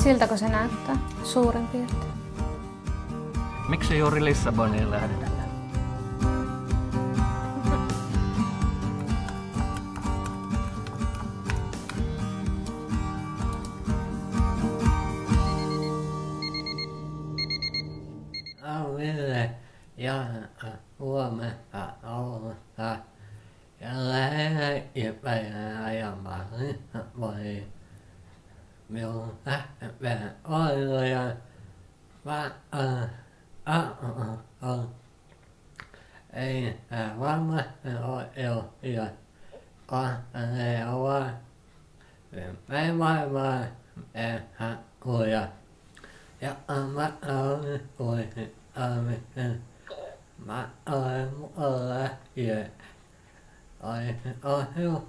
Siltäkö se näyttää suurin piirtein? Miksi juuri Lissaboniin lähdetään? Ville ja huomenta aloittaa ja lähipäivänä ajamaan voi minun lähtevän oiluja ei varmasti ole ja kahtaneja vaan päivää kuja ja mä olen kuitenkin mä olen mukana lähtien on hyvä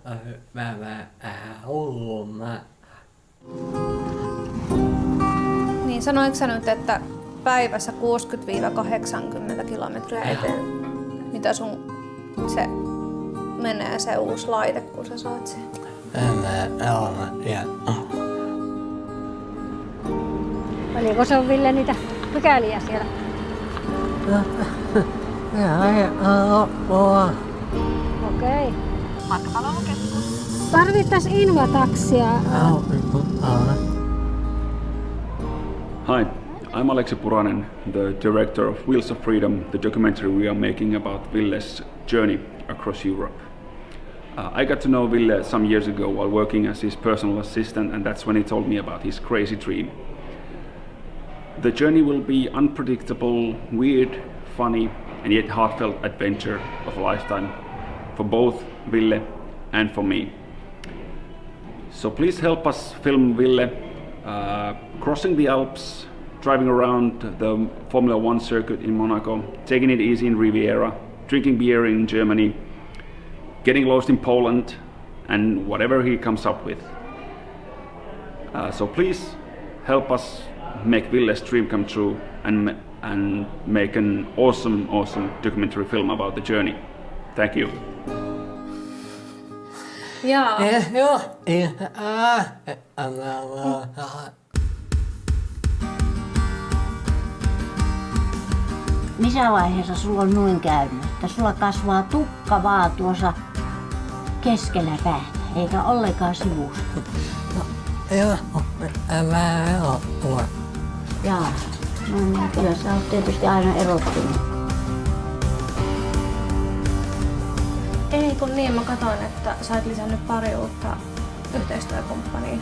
päivää hullumma. Niin sanoitko sä nyt, että päivässä 60-80 kilometriä eteen? Mitä sun se menee se uusi laite, kun sä saat sen? Paljonko se on, Ville, niitä pykäliä siellä? Okei. Matkapalvelukeskus. Tarvittais invataksia. Hi, I'm Aleksi Puranen, the director of Wheels of Freedom, the documentary we are making about Ville's journey across Europe. I got to know Ville some years ago while working as his personal assistant, and that's when he told me about his crazy dream. The journey will be unpredictable, weird, funny, and yet heartfelt adventure of a lifetime for both Ville and for me. So please help us film Ville crossing the Alps, driving around the Formula One circuit in Monaco, taking it easy in Riviera, drinking beer in Germany, getting lost in Poland, and whatever he comes up with. So please help us make Ville's dream come true and make an awesome documentary film about the journey. Thank you. Jaa. Missä vaiheessa sulla on noin käynyt, että sulla kasvaa tukka vaan tuossa keskellä päätä, eikä ollenkaan sivusta? Jaa, no niin, kyllä sä oot tietysti aina erottunut. Ei kun niin, mä katsoin, että sä oot lisännyt pari uutta yhteistyökumppania.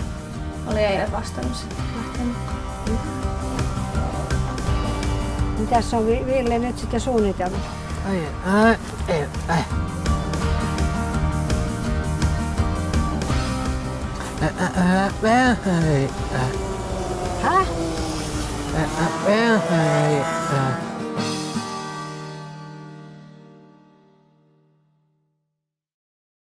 Oli eilen vastannut sitten lähtenyt. Mitäs on Ville nyt sitten suunnitelma? Häh?